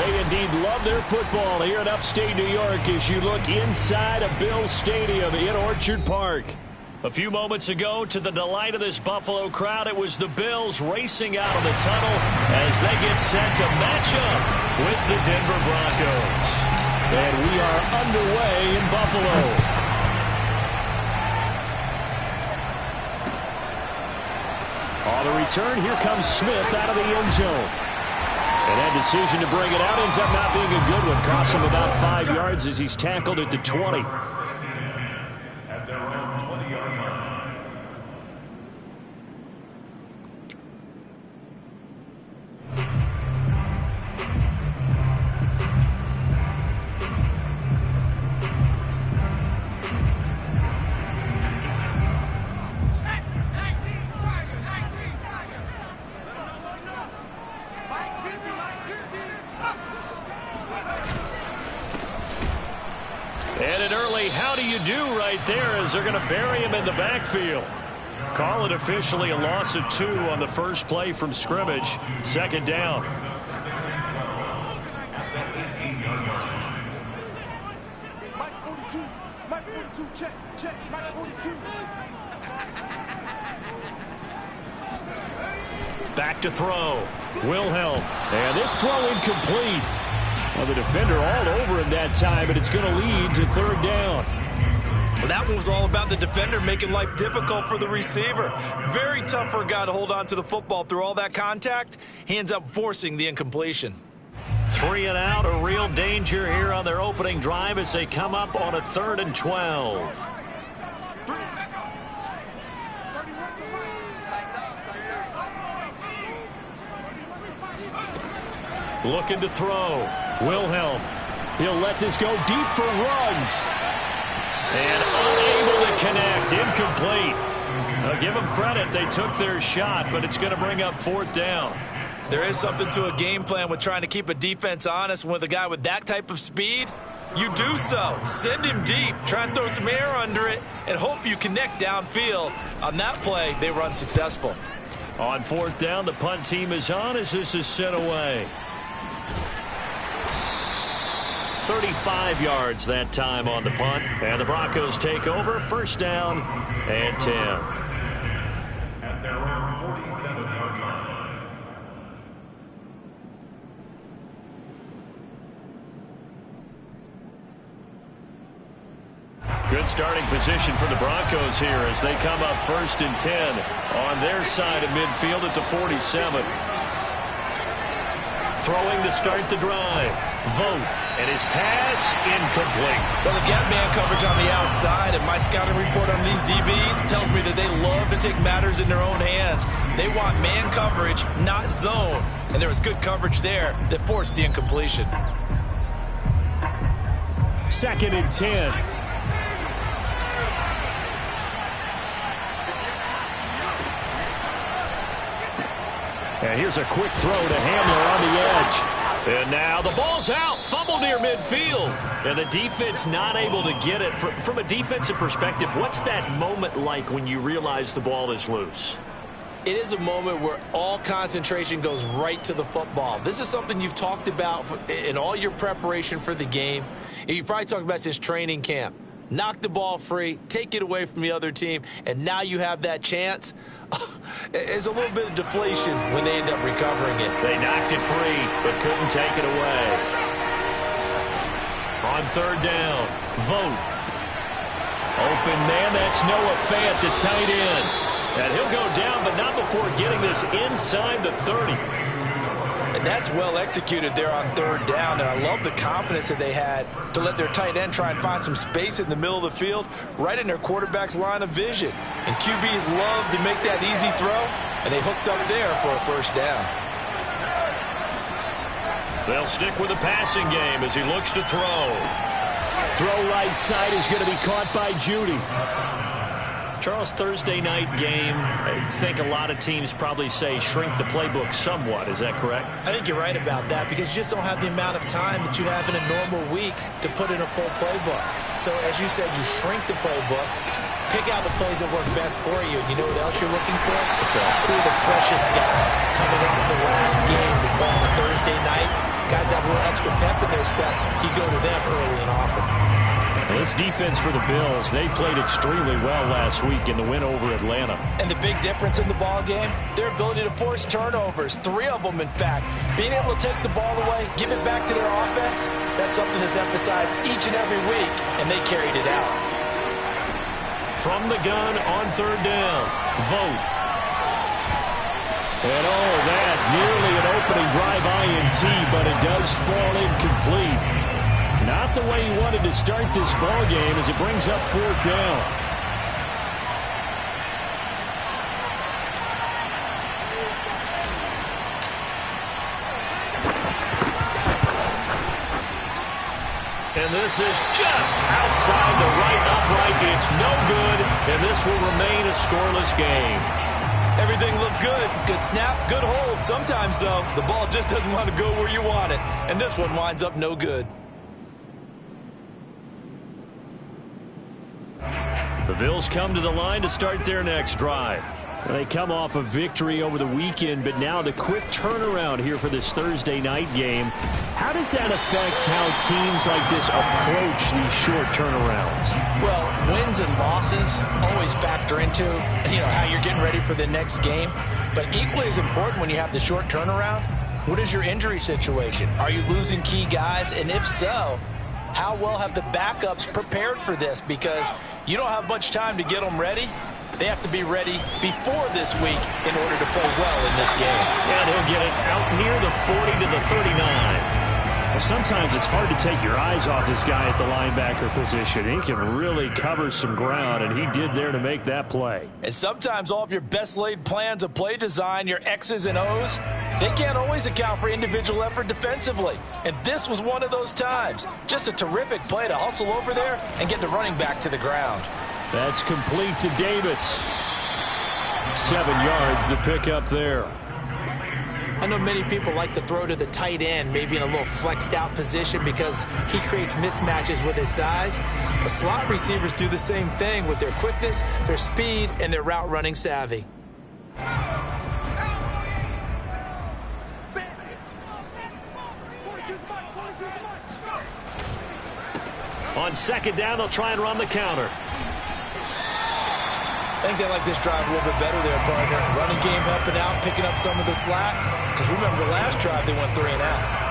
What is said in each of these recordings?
They indeed love their football here in upstate New York as you look inside of Bills Stadium in Orchard Park. A few moments ago, to the delight of this Buffalo crowd, it was the Bills racing out of the tunnel as they get set to match up with the Denver Broncos. And we are underway in Buffalo. On the return, here comes Smith out of the end zone. And that decision to bring it out ends up not being a good one. Costs him about 5 yards as he's tackled at the 20. And an early how do you do right there as they're going to bury him in the backfield. Call it officially a loss of 2 on the first play from scrimmage. Second down. Mike 42, Mike 42, check, Mike 42. Back to throw. Wilhelm. And this throw incomplete. Well, the defender all over him that time, but it's going to lead to third down. Well, that one was all about the defender making life difficult for the receiver. Very tough for a guy to hold on to the football through all that contact. He ends up forcing the incompletion. 3 and out, a real danger here on their opening drive as they come up on a 3rd and 12. Looking to throw. Wilhelm. He'll let this go deep for runs. And unable to connect. Incomplete. I'll give them credit. They took their shot, but it's going to bring up 4th down. There is something to a game plan with trying to keep a defense honest. With a guy with that type of speed, you do so. Send him deep. Try and throw some air under it and hope you connect downfield. On that play, they were unsuccessful. On 4th down, the punt team is on as this is sent away. 35 yards that time on the punt. And the Broncos take over. 1st down and 10. At their own 47-yard line. Good starting position for the Broncos here as they come up 1st and 10 on their side of midfield at the 47. Throwing to start the drive. Vogt, and his pass incomplete. Well, they've got man coverage on the outside, and my scouting report on these DBs tells me that they love to take matters in their own hands. They want man coverage, not zone. And there was good coverage there that forced the incompletion. 2nd and 10. And here's a quick throw to Hamler on the edge. And now the ball's out. Fumble near midfield. And the defense not able to get it. From a defensive perspective, what's that moment like when you realize the ball is loose? It is a moment where all concentration goes right to the football. This is something you've talked about in all your preparation for the game. And you probably talked about since training camp. Knock the ball free, take it away from the other team, and now you have that chance. It's a little bit of deflation when they end up recovering it. They knocked it free, but couldn't take it away. On 3rd down, Vogt. Open man, that's Noah Fant, the tight end. And he'll go down, but not before getting this inside the 30. And that's well executed there on 3rd down. And I love the confidence that they had to let their tight end try and find some space in the middle of the field, right in their quarterback's line of vision. And QBs love to make that easy throw, and they hooked up there for a 1st down. They'll stick with the passing game as he looks to throw. Throw right side is going to be caught by Judy. Charles, Thursday night game, I think a lot of teams probably say shrink the playbook somewhat. Is that correct? I think you're right about that because you just don't have the amount of time that you have in a normal week to put in a full playbook. So, as you said, you shrink the playbook, pick out the plays that work best for you. You know what else you're looking for? What's that? Who are the freshest guys coming off the last game to play on a Thursday night? Guys have a little extra pep in their step. You go to them early and often. This defense for the Bills, they played extremely well last week in the win over Atlanta. And the big difference in the ball game, their ability to force turnovers, 3 of them in fact. Being able to take the ball away, give it back to their offense, that's something that's emphasized each and every week, and they carried it out. From the gun on 3rd down, Vogt. And that nearly an opening drive INT, but it does fall incomplete. Not the way he wanted to start this ball game as it brings up 4th down. And this is just outside the right upright. It's no good, and this will remain a scoreless game. Everything looked good. Good snap, good hold. Sometimes, though, the ball just doesn't want to go where you want it. And this one winds up no good. The Bills come to the line to start their next drive. They come off a victory over the weekend, but now the quick turnaround here for this Thursday night game. How does that affect how teams like this approach these short turnarounds? Well, wins and losses always factor into, how you're getting ready for the next game. But equally as important when you have the short turnaround, what is your injury situation? Are you losing key guys? And if so, how well have the backups prepared for this? Because you don't have much time to get them ready. They have to be ready before this week in order to play well in this game. And he'll get it out near the 40 to the 39. Well, sometimes it's hard to take your eyes off this guy at the linebacker position. He can really cover some ground, and he did there to make that play. And sometimes all of your best laid plans of play design, your X's and O's, they can't always account for individual effort defensively. And this was one of those times. Just a terrific play to hustle over there and get the running back to the ground. That's complete to Davis. 7 yards, the pickup there. I know many people like to throw to the tight end, maybe in a little flexed out position because he creates mismatches with his size. The slot receivers do the same thing with their quickness, their speed, and their route running savvy. On 2nd down, they'll try and run the counter. I think they like this drive a little bit better there, partner. Running game helping out, picking up some of the slack. Because remember, last drive they went 3 and out.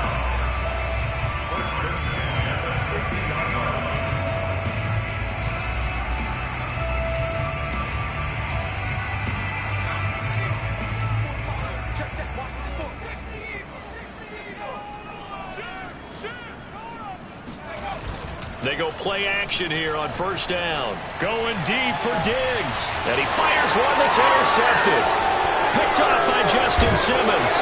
They go play action here on 1st down. Going deep for Diggs. And he fires one that's intercepted. Picked off by Justin Simmons.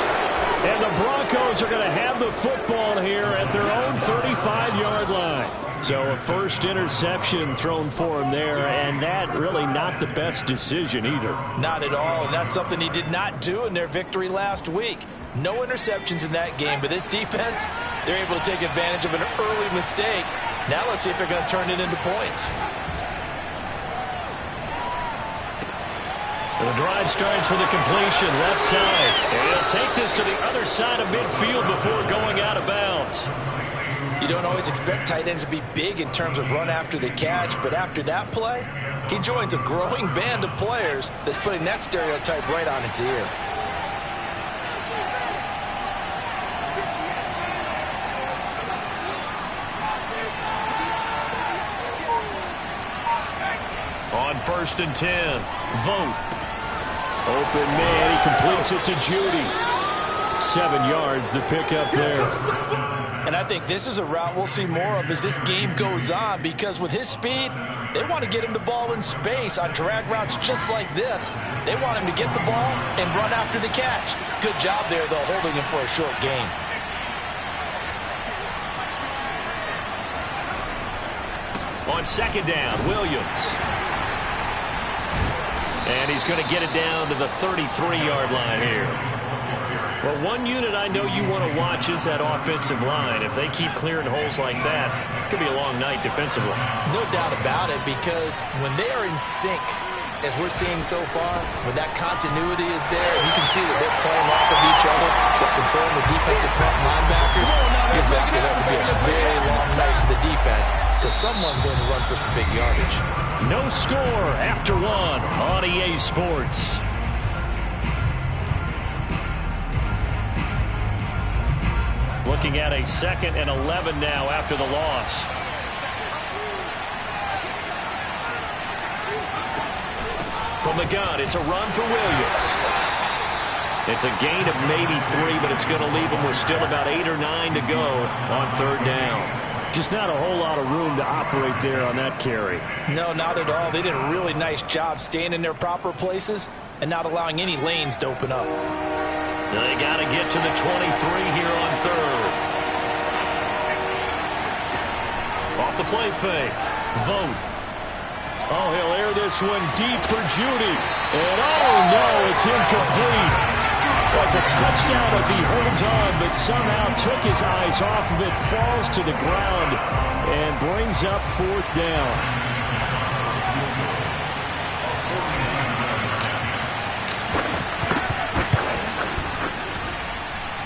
And the Broncos are going to have the football here at their own 35-yard line. So a first interception thrown for him there, and that really not the best decision either. Not at all, and that's something he did not do in their victory last week. No interceptions in that game, but this defense, they're able to take advantage of an early mistake. Now let's see if they're going to turn it into points. The drive starts with a completion left side. And he'll take this to the other side of midfield before going out of bounds. You don't always expect tight ends to be big in terms of run after the catch, but after that play, he joins a growing band of players that's putting that stereotype right on its ear. On 1st and 10, Vogt. Open man, he completes it to Judy. 7 yards, the pickup there. And I think this is a route we'll see more of as this game goes on, because with his speed, they want to get him the ball in space on drag routes just like this. They want him to get the ball and run after the catch. Good job there, though, holding him for a short gain. On 2nd down, Williams. And he's going to get it down to the 33-yard line here. Well, one unit I know you want to watch is that offensive line. If they keep clearing holes like that, it could be a long night defensively. No doubt about it, because when they are in sync, as we're seeing so far, when that continuity is there, and you can see that they're playing off of each other while controlling the defensive front linebackers, you're exactly right. It could be a very long night for the defense because someone's going to run for some big yardage. No score after one on EA Sports. Looking at a 2nd and 11 now after the loss. From the gun, it's a run for Williams. It's a gain of maybe 3, but it's going to leave them with still about 8 or 9 to go on 3rd down. Just not a whole lot of room to operate there on that carry. No, not at all. They did a really nice job staying in their proper places and not allowing any lanes to open up. They got to get to the 23 here on 3rd. Off the play fake. Vote. Oh, he'll air this one deep for Judy. And oh, no, it's incomplete. That's a touchdown if he holds on, but somehow took his eyes off of it, falls to the ground, and brings up 4th down.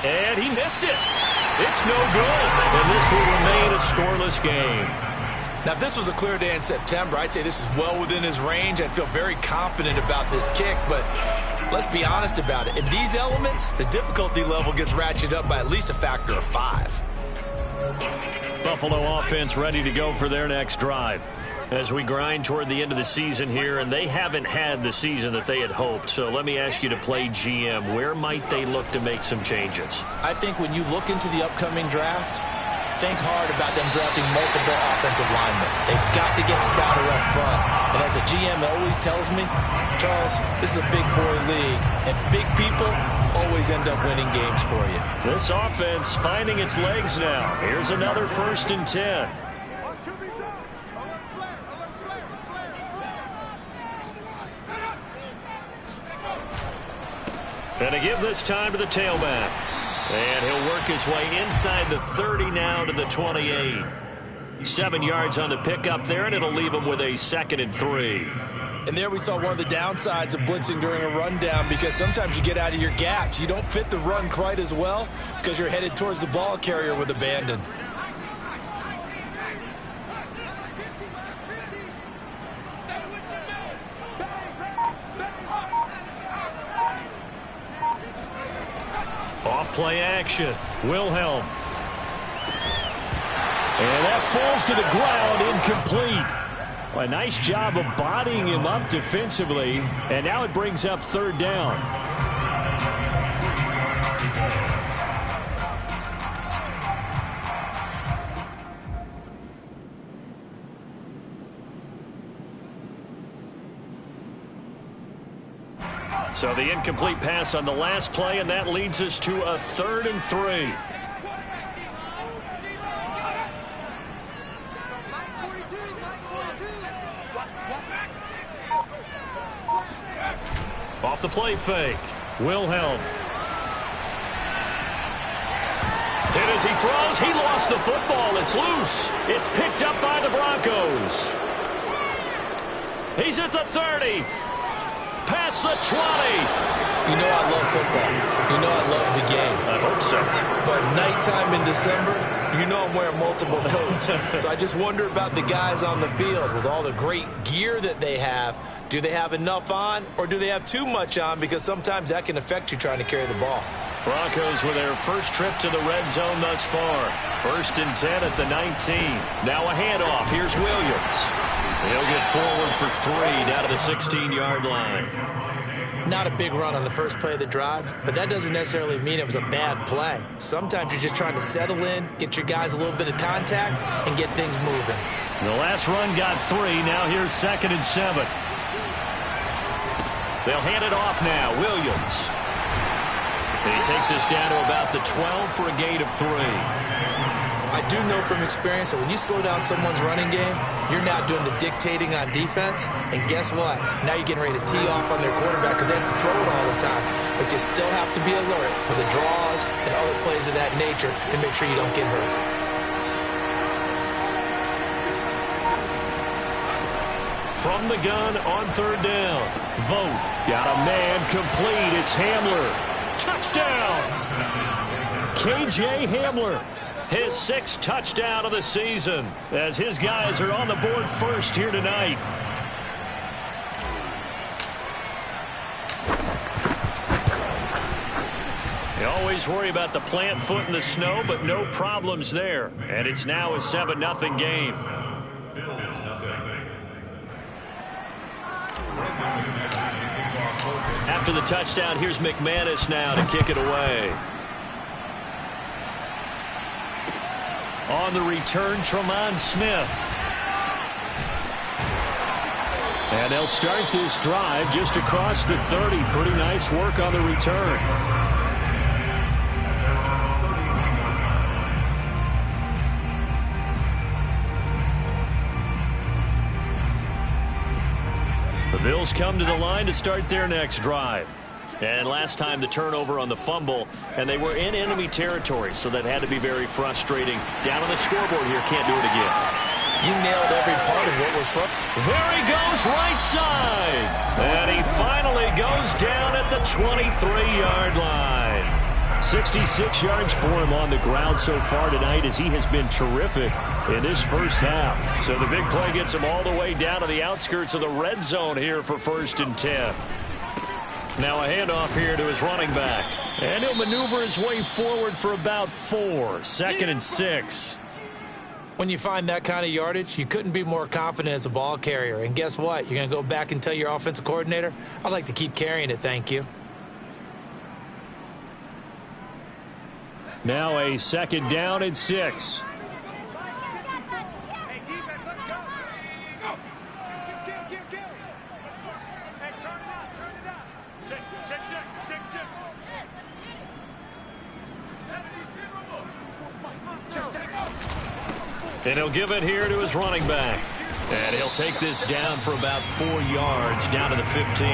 And he missed it. It's no good. And this will remain a scoreless game. Now, if this was a clear day in September, I'd say this is well within his range. I'd feel very confident about this kick, but let's be honest about it. In these elements, the difficulty level gets ratcheted up by at least a factor of 5. Buffalo offense ready to go for their next drive as we grind toward the end of the season here, and they haven't had the season that they had hoped. So let me ask you to play GM. Where might they look to make some changes? I think when you look into the upcoming draft, think hard about them drafting multiple offensive linemen. They've got to get stouter up front. And as a GM always tells me, Charles, this is a big boy league, and big people always end up winning games for you. This offense finding its legs now. Here's another 1st and 10. And to give this time to the tailback. And he'll work his way inside the 30 now to the 28. 7 yards on the pickup there, and it'll leave him with a 2nd and 3. And there we saw one of the downsides of blitzing during a rundown, because sometimes you get out of your gaps. You don't fit the run quite as well because you're headed towards the ball carrier with abandon. Off play action. Wilhelm. And that falls to the ground, incomplete. A nice job of bodying him up defensively, and now it brings up 3rd down. So the incomplete pass on the last play, and that leads us to a 3rd and 3. Off the play fake. Wilhelm. And as he throws, he lost the football. It's loose. It's picked up by the Broncos. He's at the 30. Past the 20. You know I love football. You know I love the game. I hope so. But nighttime in December, you know I'm wearing multiple coats. So I just wonder about the guys on the field with all the great gear that they have. Do they have enough on, or do they have too much on? Because sometimes that can affect you trying to carry the ball. Broncos with their first trip to the red zone thus far. 1st and 10 at the 19. Now a handoff. Here's Williams. He'll get forward for 3 down to the 16-yard line. Not a big run on the first play of the drive, but that doesn't necessarily mean it was a bad play. Sometimes you're just trying to settle in, get your guys a little bit of contact, and get things moving. The last run got 3. Now here's 2nd and 7. They'll hand it off now. Williams. And he takes us down to about the 12 for a gain of 3. I do know from experience that when you slow down someone's running game, you're now doing the dictating on defense. And guess what? Now you're getting ready to tee off on their quarterback because they have to throw it all the time. But you still have to be alert for the draws and other plays of that nature and make sure you don't get hurt. From the gun on third down. Vogt got a man complete. It's Hamler. Touchdown! K.J. Hamler. His 6th touchdown of the season as his guys are on the board first here tonight. You always worry about the plant foot in the snow, but no problems there. And it's now a 7-0 game. After the touchdown, here's McManus now to kick it away. On the return, Tremont Smith. And they'll start this drive just across the 30. Pretty nice work on the return. The Bills come to the line to start their next drive. And last time the turnover on the fumble, and they were in enemy territory, so that had to be very frustrating. Down on the scoreboard here, can't do it again. You nailed every part of what was from. There he goes, right side. And he finally goes down at the 23-yard line. 66 yards for him on the ground so far tonight as he has been terrific in this first half. So the big play gets him all the way down to the outskirts of the red zone here for 1st and 10. Now a handoff here to his running back. And he'll maneuver his way forward for about 4. 2nd and 6. When you find that kind of yardage, you couldn't be more confident as a ball carrier. And guess what? You're going to go back and tell your offensive coordinator, I'd like to keep carrying it, thank you. Now a 2nd down and 6. Hey, defense, let's go. Go. Kill. Hey, turn it out. Check. And he'll give it here to his running back. And he'll take this down for about 4 yards, down to the 15.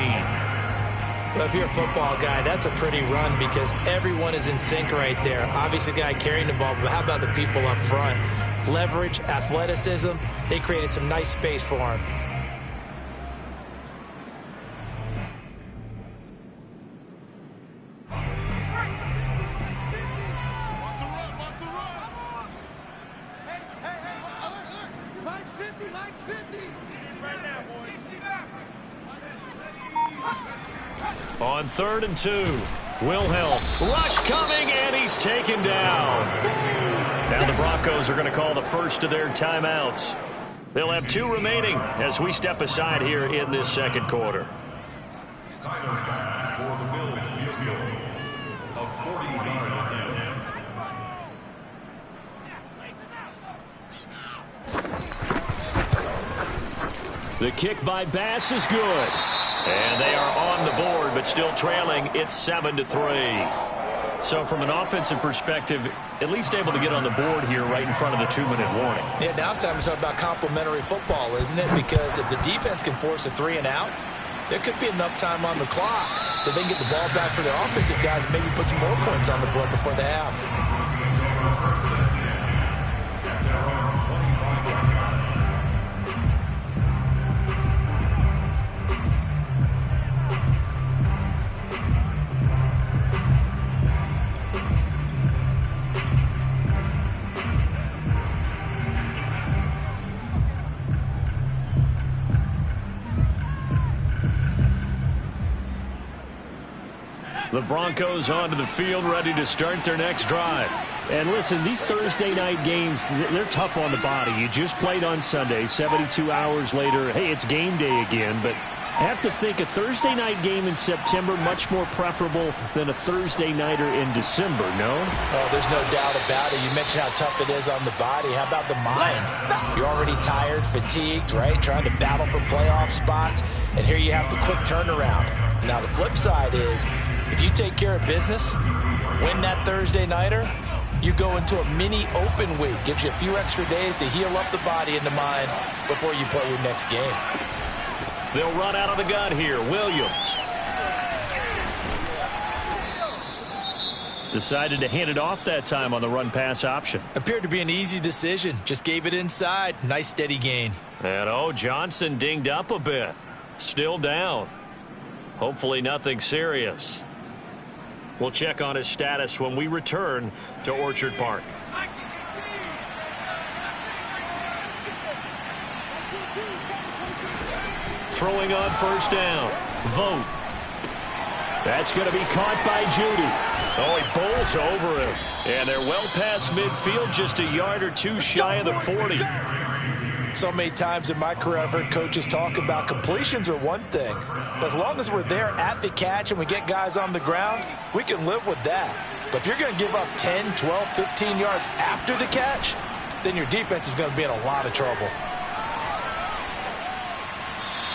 Well, if you're a football guy, that's a pretty run because everyone is in sync right there. Obviously, the guy carrying the ball, but how about the people up front? Leverage, athleticism, they created some nice space for him. On 3rd and 2, Wilhelm, rush coming, and he's taken down. Now the Broncos are going to call the first of their timeouts. They'll have 2 remaining as we step aside here in this 2nd quarter. Timeouts for the Bills field goal of 40-yard attempt. The kick by Bass is good. And they are on the board, but still trailing. It's 7-3. So from an offensive perspective, at least able to get on the board here right in front of the 2-minute warning. Yeah, now it's time to talk about complementary football, isn't it? Because if the defense can force a 3 and out, there could be enough time on the clock that they can get the ball back for their offensive guys and maybe put some more points on the board before the half. The Broncos onto the field, ready to start their next drive. And listen, these Thursday night games, they're tough on the body. You just played on Sunday, 72 hours later. Hey, it's game day again, but I have to think a Thursday night game in September much more preferable than a Thursday nighter in December, no? Oh, there's no doubt about it. You mentioned how tough it is on the body. How about the mind? You're already tired, fatigued, right? Trying to battle for playoff spots. And here you have the quick turnaround. Now, the flip side is, if you take care of business, win that Thursday nighter, you go into a mini open week. Gives you a few extra days to heal up the body and the mind before you play your next game. They'll run out of the gun here. Williams. Decided to hand it off that time on the run-pass option. Appeared to be an easy decision. Just gave it inside. Nice steady gain. And Johnson dinged up a bit. Still down. Hopefully nothing serious. We'll check on his status when we return to Orchard Park. Throwing on first down. Vogt. That's going to be caught by Judy. Oh, he bowls over him. And they're well past midfield, just a yard or two shy of the 40. So many times in my career I've heard coaches talk about completions are one thing. But as long as we're there at the catch and we get guys on the ground, we can live with that. But if you're going to give up 10, 12, 15 yards after the catch, then your defense is going to be in a lot of trouble.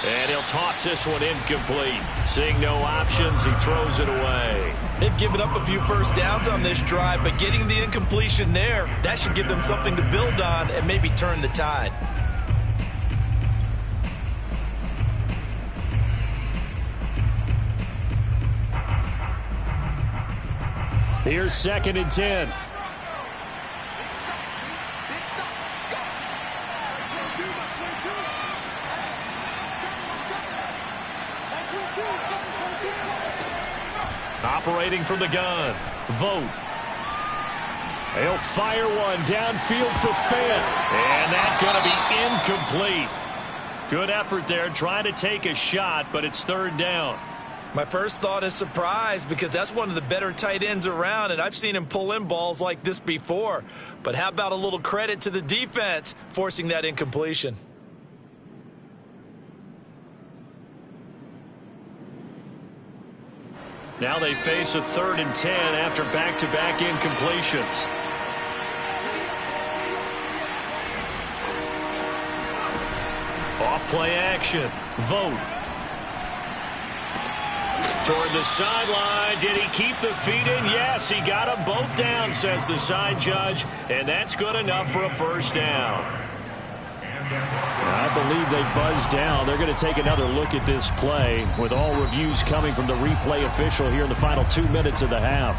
And he'll toss this one incomplete. Seeing no options, he throws it away. They've given up a few first downs on this drive, but getting the incompletion there, that should give them something to build on and maybe turn the tide. Here's 2nd and 10. Operating from the gun. Vogt. He'll fire one downfield for Fant. And that's going to be incomplete. Good effort there trying to take a shot, but it's 3rd down. My first thought is surprise because that's one of the better tight ends around, and I've seen him pull in balls like this before. But how about a little credit to the defense forcing that incompletion? Now they face a 3rd and 10 after back-to-back incompletions. Off play action. Vogt. Toward the sideline. Did he keep the feet in? Yes, he got them both down, says the side judge. And that's good enough for a first down. I believe they buzzed down. They're going to take another look at this play with all reviews coming from the replay official here in the final 2 minutes of the half.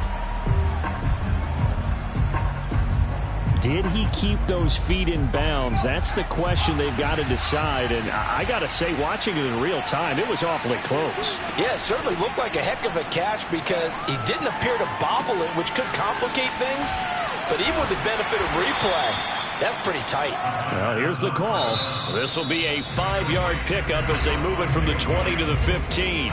Did he keep those feet in bounds? That's the question they've got to decide. And I got to say, watching it in real time, it was awfully close. Yeah, it certainly looked like a heck of a catch because he didn't appear to bobble it, which could complicate things. But even with the benefit of replay, that's pretty tight. Well, here's the call. This will be a 5-yard pickup as they move it from the 20 to the 15.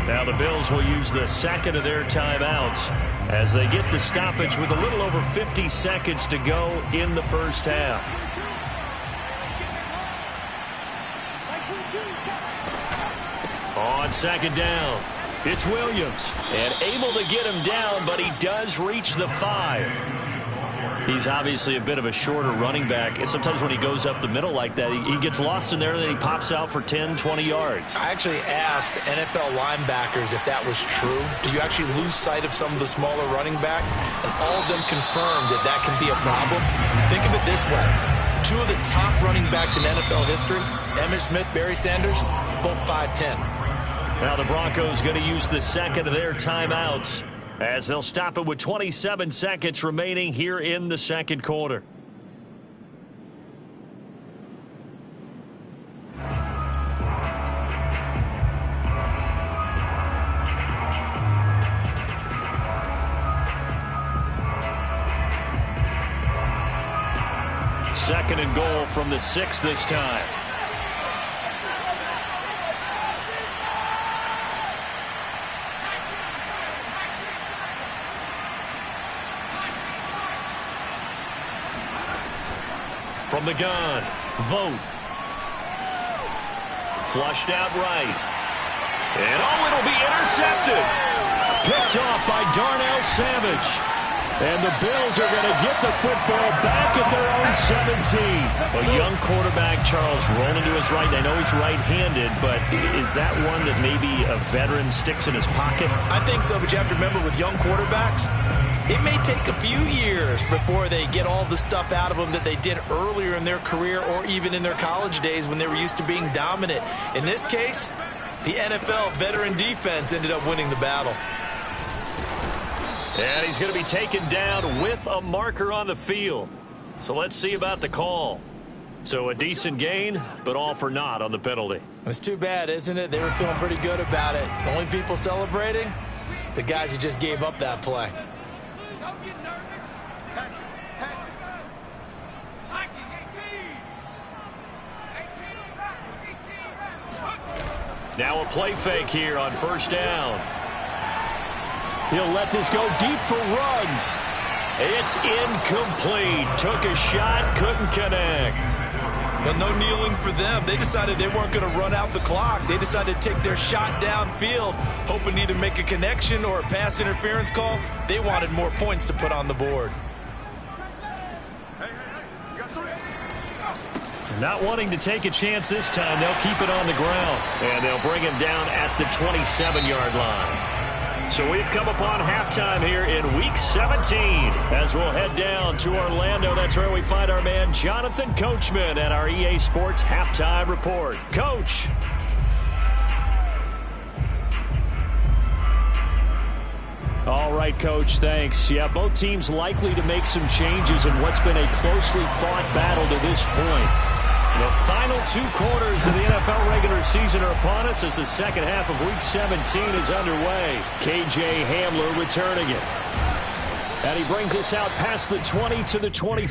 Now the Bills will use the 2nd of their timeouts as they get the stoppage with a little over 50 seconds to go in the first half. On 2nd down, it's Williams. And able to get him down, but he does reach the 5. He's obviously a bit of a shorter running back. And sometimes when he goes up the middle like that, he gets lost in there, and then he pops out for 10, 20 yards. I actually asked NFL linebackers if that was true. Do you actually lose sight of some of the smaller running backs? And all of them confirmed that that can be a problem. Think of it this way. 2 of the top running backs in NFL history, Emmitt Smith, Barry Sanders, both 5'10". Now the Broncos going to use the 2nd of their timeouts as they'll stop it with 27 seconds remaining here in the 2nd quarter. Second and goal from the 6 this time. From the gun, Vogt. Flushed out right. And it'll be intercepted. Picked off by Darnell Savage. And the Bills are going to get the football back at their own 17. A young quarterback, Charles, rolling to his right. I know he's right-handed, but is that one that maybe a veteran sticks in his pocket? I think so, but you have to remember with young quarterbacks, it may take a few years before they get all the stuff out of them that they did earlier in their career or even in their college days when they were used to being dominant. In this case, the NFL veteran defense ended up winning the battle. And he's going to be taken down with a marker on the field. So let's see about the call. So a decent gain, but all for naught on the penalty. It's too bad, isn't it? They were feeling pretty good about it. The only people celebrating, the guys who just gave up that play. Don't get nervous. Pass it. Mikey, 18. Now a play fake here on first down. He'll let this go deep for Ruggs. It's incomplete. Took a shot, couldn't connect. But no kneeling for them. They decided they weren't going to run out the clock. They decided to take their shot downfield, hoping to either make a connection or a pass interference call. They wanted more points to put on the board. Not wanting to take a chance this time, they'll keep it on the ground. And they'll bring him down at the 27-yard line. So we've come upon halftime here in Week 17 as we'll head down to Orlando. That's where we find our man Jonathan Coachman at our EA Sports Halftime Report. Coach. All right, Coach, thanks. Yeah, both teams likely to make some changes in what's been a closely fought battle to this point. The final 2 quarters of the NFL regular season are upon us as the second half of Week 17 is underway. KJ Hamler returning it. And he brings us out past the 20 to the 20.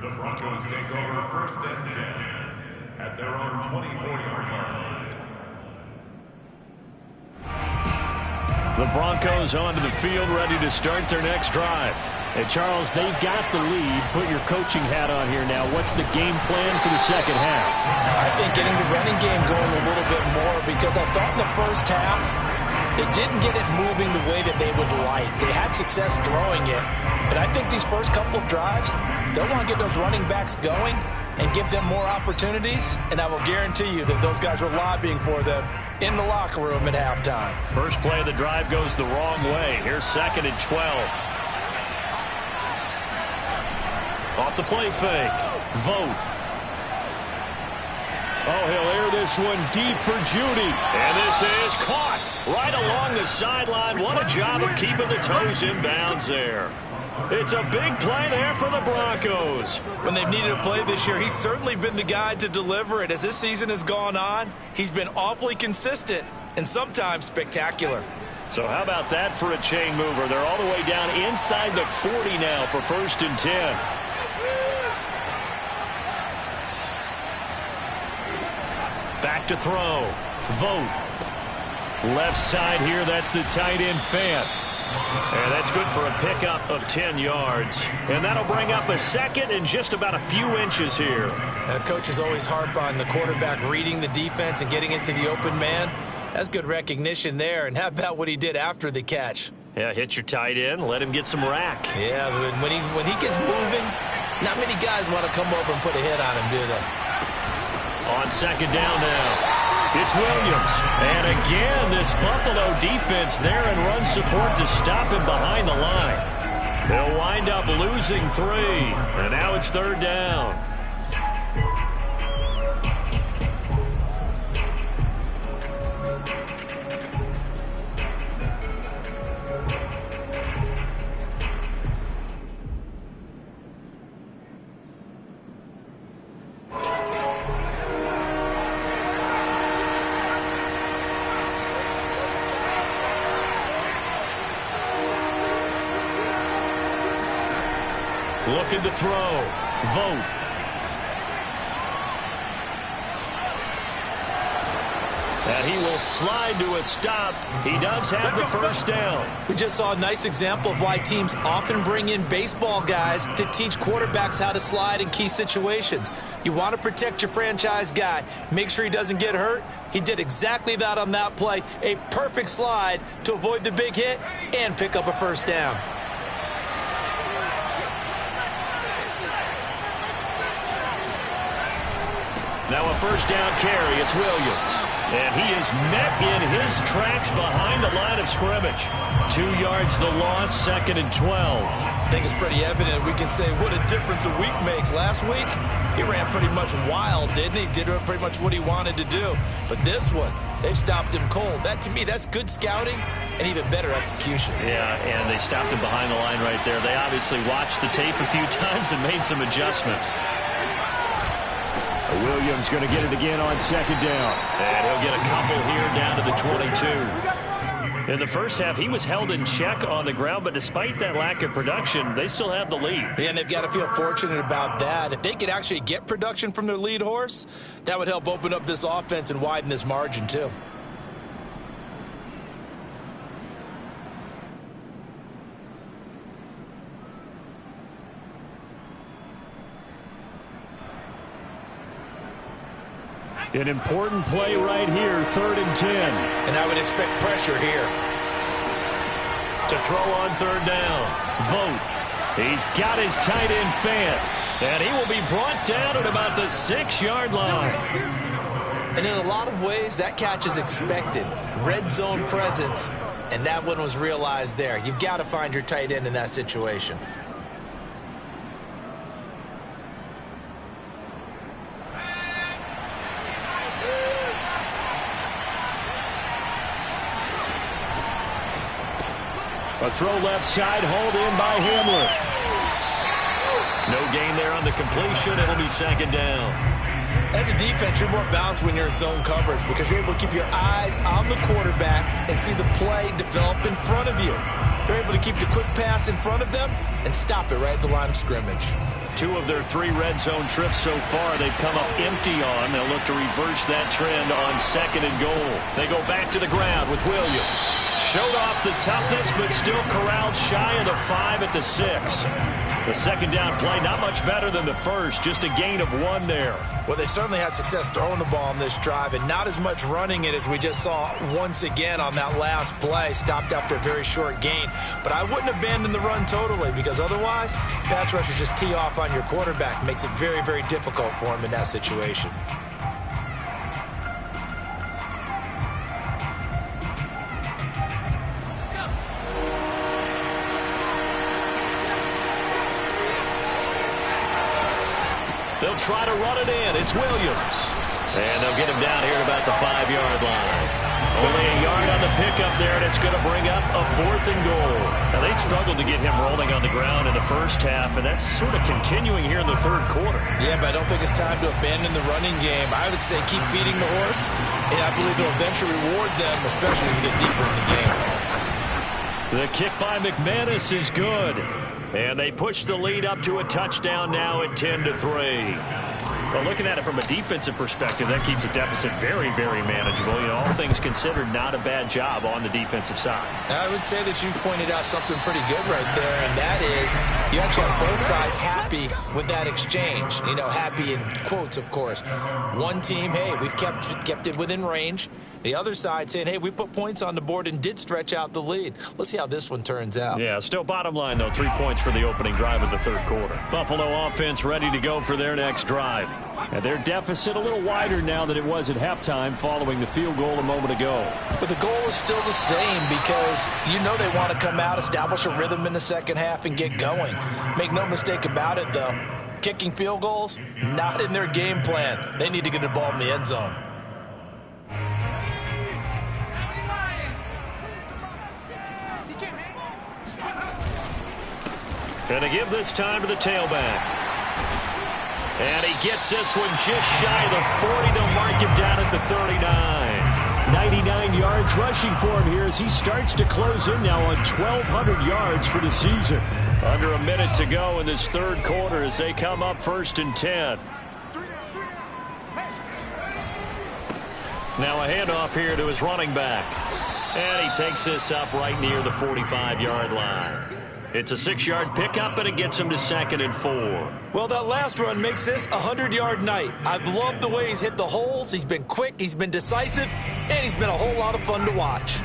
The Broncos take over first and 10 at their own 24-yard line. The Broncos onto the field, ready to start their next drive. And Charles, they've got the lead. Put your coaching hat on here now. What's the game plan for the second half? I think getting the running game going a little bit more, because I thought in the first half they didn't get it moving the way that they would like. They had success throwing it, but I think these first couple of drives, they'll want to get those running backs going and give them more opportunities, and I will guarantee you that those guys were lobbying for them in the locker room at halftime. First play of the drive goes the wrong way. Here's 2nd and 12. Off the play fake. Vote. Oh, he'll air this one deep for Judy. And this is caught right along the sideline. What a job of keeping the toes in bounds there. It's a big play there for the Broncos. When they've needed a play this year, he's certainly been the guy to deliver it. As this season has gone on, he's been awfully consistent and sometimes spectacular. So how about that for a chain mover? They're all the way down inside the 40 now for 1st and 10. Back to throw. Vote. Left side here, that's the tight end Fant. And that's good for a pickup of 10 yards. And that'll bring up a 2nd and just about a few inches here. Coaches always harp on the quarterback reading the defense and getting it to the open man. That's good recognition there. And how about what he did after the catch? Yeah, hit your tight end, let him get some rack. Yeah, when he gets moving, not many guys want to come over and put a hit on him, do they? On 2nd down now. It's Williams. And again, this Buffalo defense there in run support to stop him behind the line. They'll wind up losing 3. And now it's 3rd down. Looking to throw. Vote. And he will slide to a stop. He does have the 1st down. We just saw a nice example of why teams often bring in baseball guys to teach quarterbacks how to slide in key situations. You want to protect your franchise guy. Make sure he doesn't get hurt. He did exactly that on that play. A perfect slide to avoid the big hit and pick up a 1st down. Now a first down carry. It's Williams. And he is met in his tracks behind the line of scrimmage. 2 yards the loss, 2nd and 12. I think it's pretty evident. We can say what a difference a week makes. Last week, he ran pretty much wild, didn't he? Did pretty much what he wanted to do. But this one, they stopped him cold. That, to me, that's good scouting and even better execution. Yeah, and they stopped him behind the line right there. They obviously watched the tape a few times and made some adjustments. Williams going to get it again on 2nd down. And he'll get a couple here down to the 22. In the first half, he was held in check on the ground, but despite that lack of production, they still have the lead. Yeah, and they've got to feel fortunate about that. If they could actually get production from their lead horse, that would help open up this offense and widen this margin, too. An important play right here, 3rd and 10. And I would expect pressure here. To throw on 3rd down. Vogt. He's got his tight end Fant. And he will be brought down at about the 6-yard line. And in a lot of ways, that catch is expected. Red zone presence. And that one was realized there. You've got to find your tight end in that situation. A throw left side, hauled in by Hamler. No gain there on the completion. It'll be 2nd down. As a defense, you're more balanced when you're in zone coverage because you're able to keep your eyes on the quarterback and see the play develop in front of you. They're able to keep the quick pass in front of them and stop it right at the line of scrimmage. 2 of their 3 red zone trips so far they've come up empty on. They'll look to reverse that trend on 2nd and goal. They go back to the ground with Williams. Showed off the toughness, but still corralled shy of the 5 at the 6. The 2nd down play, not much better than the first, just a gain of 1 there. Well, they certainly had success throwing the ball on this drive and not as much running it as we just saw once again on that last play. Stopped after a very short gain. But I wouldn't abandon the run totally because otherwise, pass rushers just tee off on your quarterback. Makes it very, very difficult for him in that situation. They'll try to run it in. It's Williams. And they'll get him down here at about the 5-yard line. Only a yard on the pickup there, and it's going to bring up a 4th and goal. Now, they struggled to get him rolling on the ground in the first half, and that's sort of continuing here in the 3rd quarter. Yeah, but I don't think it's time to abandon the running game. I would say keep feeding the horse, and I believe it'll eventually reward them, especially as we get deeper in the game. The kick by McManus is good. And they push the lead up to a touchdown now at 10-3. Well, looking at it from a defensive perspective, that keeps the deficit very, very manageable. You know, all things considered, not a bad job on the defensive side. I would say that you've pointed out something pretty good right there, and that is you actually have both sides happy with that exchange. You know, happy in quotes, of course. One team, hey, we've kept it within range. The other side saying, hey, we put points on the board and did stretch out the lead. Let's see how this one turns out. Yeah, still bottom line, though, 3 points for the opening drive of the 3rd quarter. Buffalo offense ready to go for their next drive. And their deficit a little wider now than it was at halftime following the field goal a moment ago. But the goal is still the same because you know they want to come out, establish a rhythm in the second half, and get going. Make no mistake about it, though. Kicking field goals, not in their game plan. They need to get the ball in the end zone. And they give this time to the tailback. And he gets this one just shy of the 40. They'll mark him down at the 39. 99 yards rushing for him here as he starts to close in now on 1,200 yards for the season. Under a minute to go in this 3rd quarter as they come up 1st and 10. Now a handoff here to his running back. And he takes this up right near the 45-yard line. It's a 6-yard pickup, and it gets him to 2nd and 4. Well, that last run makes this a 100-yard night. I've loved the way he's hit the holes. He's been quick, he's been decisive, and he's been a whole lot of fun to watch.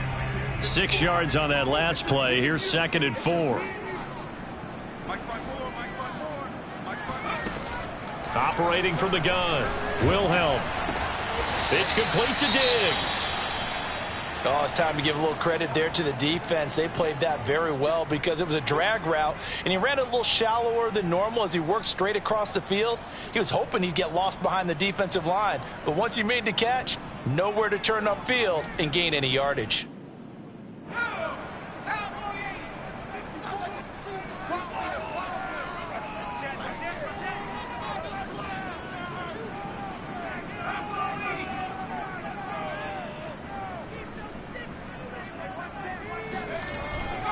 6 yards on that last play. Here's 2nd and 4. Operating from the gun, Wilhelm. It's complete to Diggs. Oh, it's time to give a little credit there to the defense. They played that very well because it was a drag route, and he ran a little shallower than normal as he worked straight across the field. He was hoping he'd get lost behind the defensive line, but once he made the catch, nowhere to turn upfield and gain any yardage.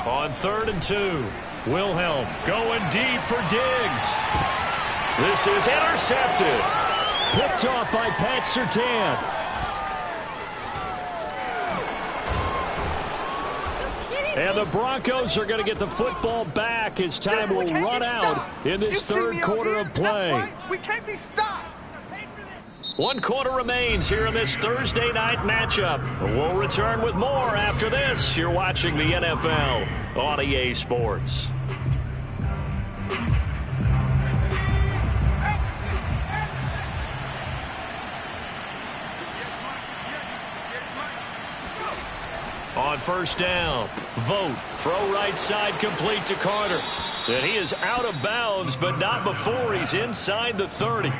On 3rd and 2, Wilhelm going deep for Diggs. This is intercepted. Picked off by Pat Surtain. And the Broncos are going to get the football back as time will run out in this third quarter of play. We can't be stopped. 1 quarter remains here in this Thursday night matchup. We'll return with more after this. You're watching the NFL on EA Sports. On 1st down, Vogt, throw right side complete to Carter. And he is out of bounds, but not before he's inside the 30.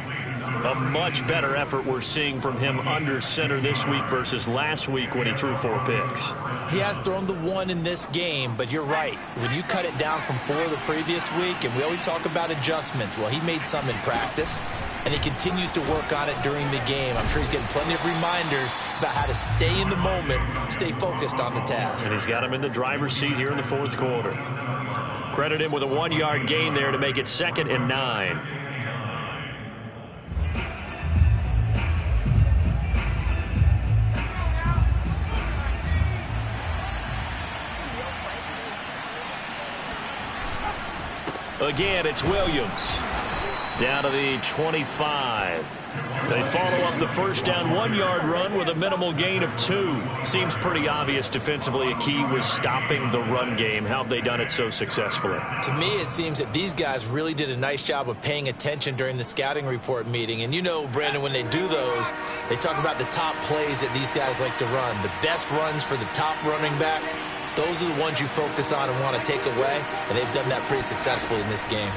A much better effort we're seeing from him under center this week versus last week when he threw 4 picks. He has thrown the 1 in this game, but you're right. When you cut it down from 4 the previous week, and we always talk about adjustments, well, he made some in practice, and he continues to work on it during the game. I'm sure he's getting plenty of reminders about how to stay in the moment, stay focused on the task. And he's got him in the driver's seat here in the 4th quarter. Credit him with a 1-yard gain there to make it 2nd and 9. Again, it's Williams. Down to the 25. They follow up the 1st down 1-yard run with a minimal gain of 2. Seems pretty obvious defensively a key was stopping the run game. How have they done it so successfully? To me, it seems that these guys really did a nice job of paying attention during the scouting report meeting. And you know, Brandon, when they do those, they talk about the top plays that these guys like to run. The best runs for the top running back. Those are the ones you focus on and want to take away, and they've done that pretty successfully in this game.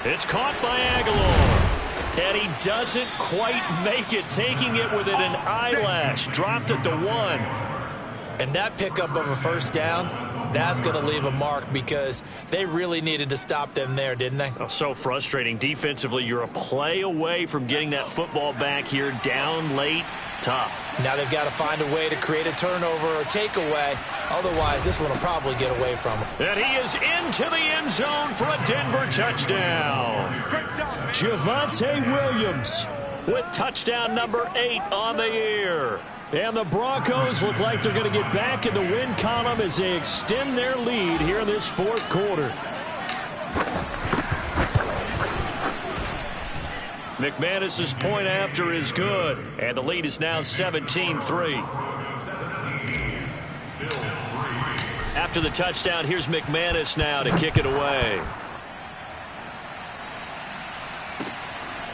It's caught by Aguilar, and he doesn't quite make it, taking it within an eyelash. Dropped at the 1. And that pickup of a 1st down, that's going to leave a mark because they really needed to stop them there, didn't they? Oh, so frustrating. Defensively, you're a play away from getting that football back here, down late. Tough. Now they've got to find a way to create a turnover or takeaway. Otherwise, this one will probably get away from him. And he is into the end zone for a Denver touchdown. Javonte Williams with touchdown number 8 on the year. And the Broncos look like they're going to get back in the win column as they extend their lead here in this 4th quarter. McManus's point after is good, and the lead is now 17-3. After the touchdown, here's McManus now to kick it away.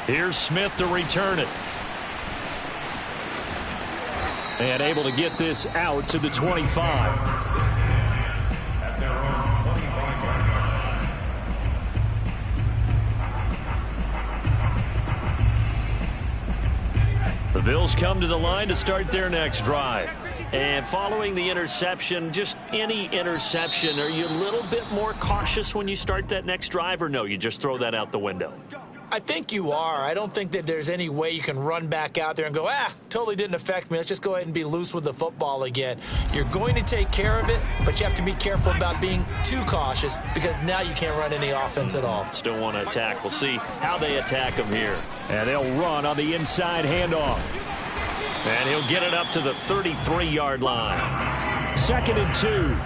Here's Smith to return it. And able to get this out to the 25. The Bills come to the line to start their next drive. And following the interception, just any interception, are you a little bit more cautious when you start that next drive, or no, you just throw that out the window? I think you are. I don't think that there's any way you can run back out there and go, totally didn't affect me. Let's just go ahead and be loose with the football again. You're going to take care of it, but you have to be careful about being too cautious because now you can't run any offense at all. Still want to attack. We'll see how they attack him here. And they'll run on the inside handoff. And he'll get it up to the 33-yard line. 2nd and 2.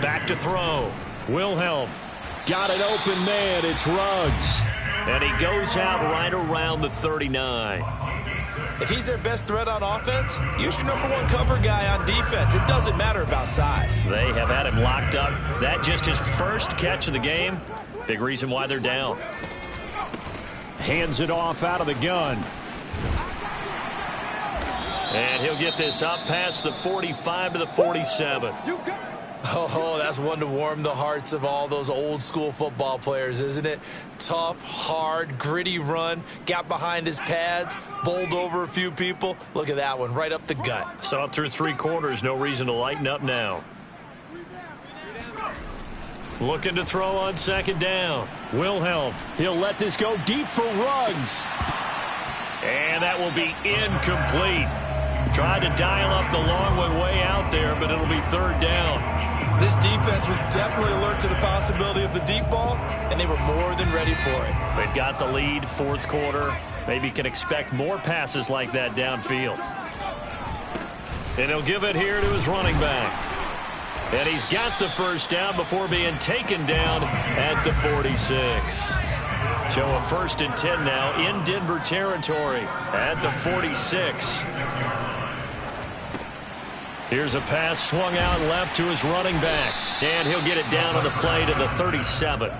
Back to throw. Wilhelm. Got it open, man. It's Ruggs. And he goes out right around the 39. If he's their best threat on offense, use your #1 cover guy on defense. It doesn't matter about size. They have had him locked up. That just his first catch of the game. Big reason why they're down. Hands it off out of the gun. And he'll get this up past the 45 to the 47. Oh, that's one to warm the hearts of all those old school football players, isn't it? Tough, hard, gritty run. Got behind his pads, bowled over a few people. Look at that one, right up the gut. Saw it through 3 quarters. No reason to lighten up now. Looking to throw on 2nd down. Wilhelm. He'll let this go deep for Ruggs. And that will be incomplete. Tried to dial up the long one way out there, but it'll be 3rd down. This defense was definitely alert to the possibility of the deep ball, and they were more than ready for it. They've got the lead, 4th quarter. Maybe can expect more passes like that downfield. And he'll give it here to his running back. And he's got the 1st down before being taken down at the 46. So a 1st and 10 now in Denver territory at the 46. Here's a pass swung out left to his running back. And he'll get it down on the play to the 37.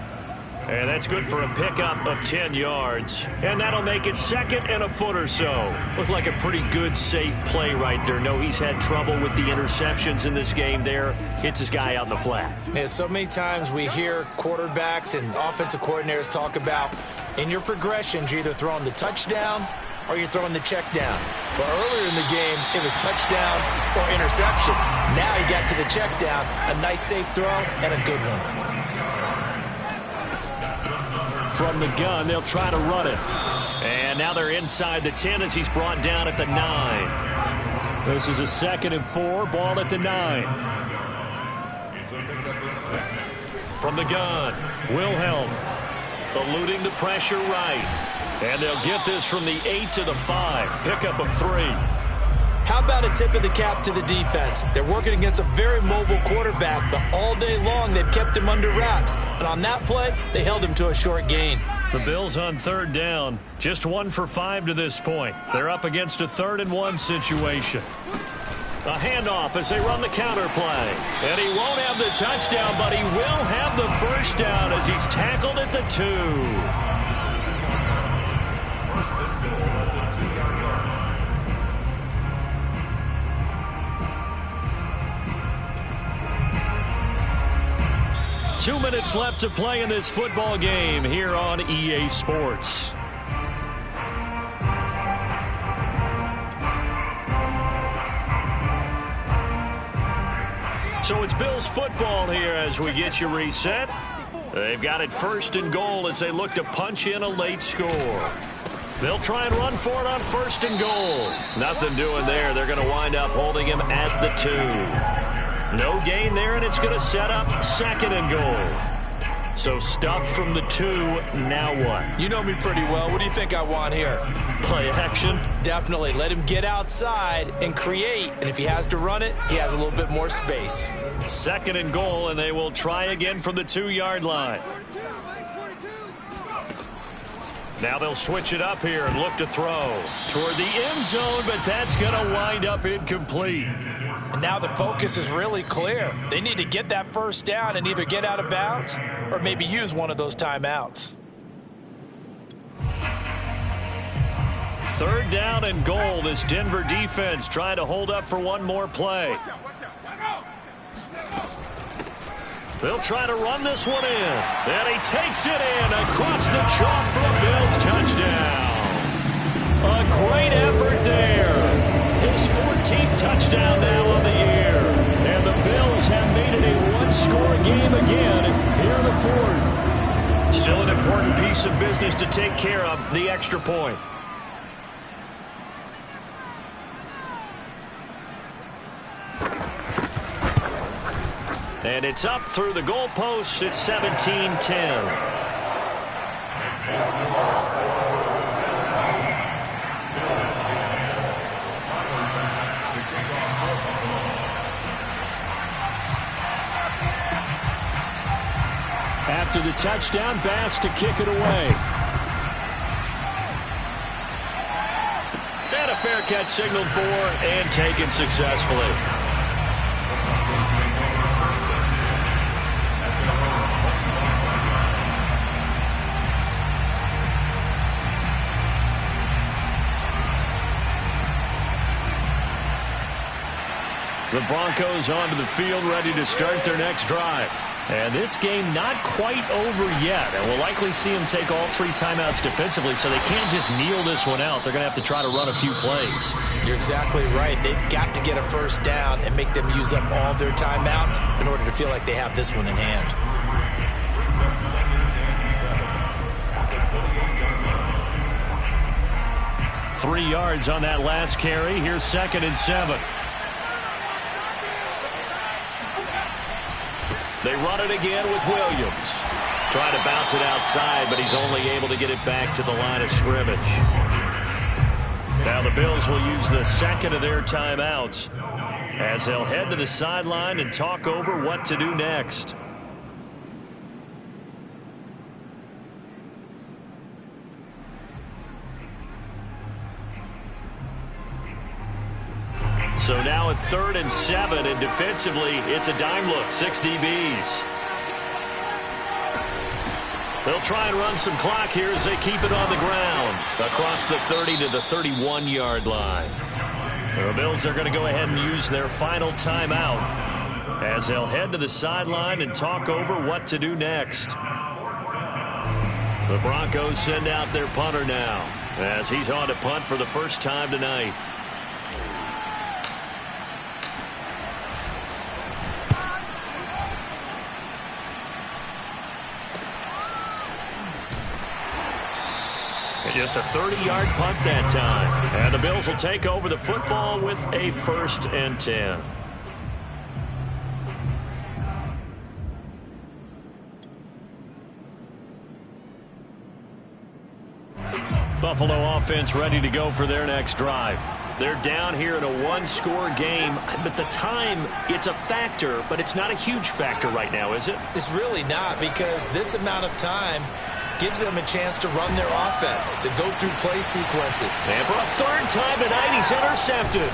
And that's good for a pickup of 10 yards. And that'll make it 2nd and a foot or so. Looked like a pretty good, safe play right there. No, he's had trouble with the interceptions in this game there. Hits his guy out in the flat. Yeah, so many times we hear quarterbacks and offensive coordinators talk about in your progressions, you're either throwing the touchdown or you're throwing the check down. But earlier in the game, it was touchdown or interception. Now he got to the check down, a nice safe throw, and a good one. From the gun, they'll try to run it. And now they're inside the 10 as he's brought down at the 9. This is a 2nd and 4, ball at the 9. From the gun, Wilhelm eluding the pressure right. And they'll get this from the 8 to the 5. Pickup of 3. How about a tip of the cap to the defense? They're working against a very mobile quarterback, but all day long they've kept him under wraps. And on that play, they held him to a short gain. The Bills on 3rd down. Just 1 for 5 to this point. They're up against a 3rd and 1 situation. A handoff as they run the counter play. And he won't have the touchdown, but he will have the 1st down as he's tackled at the 2. 2 minutes left to play in this football game here on EA Sports. So it's Bills football here as we get you reset. They've got it 1st and goal as they look to punch in a late score. They'll try and run for it on 1st and goal. Nothing doing there. They're going to wind up holding him at the 2. No gain there, and it's going to set up 2nd and goal. So stuffed from the 2, now what? You know me pretty well. What do you think I want here? Play action? Definitely. Let him get outside and create, and if he has to run it, he has a little bit more space. 2nd and goal, and they will try again from the 2-yard line. Now they'll switch it up here and look to throw toward the end zone, but that's going to wind up incomplete. And now the focus is really clear. They need to get that 1st down and either get out of bounds or maybe use one of those timeouts. 3rd down and goal. This Denver defense trying to hold up for one more play. They'll try to run this one in. And he takes it in across the chalk for a Bills touchdown. A great effort there. His 14th touchdown now on the year. And the Bills have made it a one-score game again here in the 4th. Still an important piece of business to take care of, the extra point. And it's up through the goalposts. It's 17-10. After the touchdown, Bass to kick it away. And a Marquette signaled for and taken successfully. The Broncos onto the field, ready to start their next drive. And this game not quite over yet. And we'll likely see them take all 3 timeouts defensively, so they can't just kneel this one out. They're going to have to try to run a few plays. You're exactly right. They've got to get a first down and make them use up all their timeouts in order to feel like they have this one in hand. 3 yards on that last carry. Here's 2nd and 7. They run it again with Williams. Trying to bounce it outside, but he's only able to get it back to the line of scrimmage. Now the Bills will use the 2nd of their timeouts as they'll head to the sideline and talk over what to do next. So now at 3rd and 7, and defensively, it's a dime look, 6 DBs. They'll try and run some clock here as they keep it on the ground across the 30 to the 31-yard line. The Bills are going to go ahead and use their final timeout as they'll head to the sideline and talk over what to do next. The Broncos send out their punter now as he's on to punt for the first time tonight. Just a 30-yard punt that time. And the Bills will take over the football with a 1st and 10. Buffalo offense ready to go for their next drive. They're down here in a 1-score game, but the time, it's a factor, but it's not a huge factor right now, is it? It's really not, because this amount of time gives them a chance to run their offense, to go through play sequences. And for a 3rd time tonight, he's intercepted.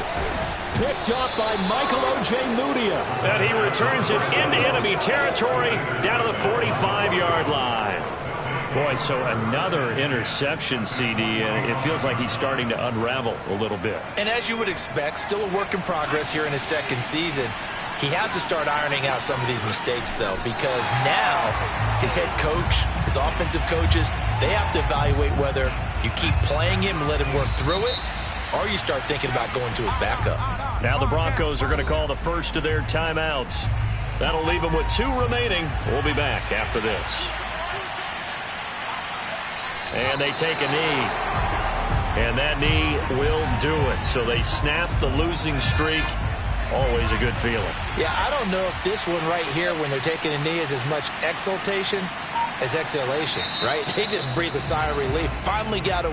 Picked up by Michael O.J. Mudia. And he returns it into enemy territory down to the 45-yard line. Boy, so another interception, CD, and it feels like he's starting to unravel a little bit. And as you would expect, still a work in progress here in his 2nd season. He has to start ironing out some of these mistakes, though, because now his head coach, his offensive coaches, they have to evaluate whether you keep playing him and let him work through it, or you start thinking about going to his backup. Now the Broncos are going to call the first of their timeouts. That'll leave them with 2 remaining. We'll be back after this. And they take a knee. And that knee will do it. So they snap the losing streak. Always a good feeling. Yeah, I don't know if this one right here, when they're taking a knee, is as much exultation as exhalation, right? They just breathe a sigh of relief. Finally got a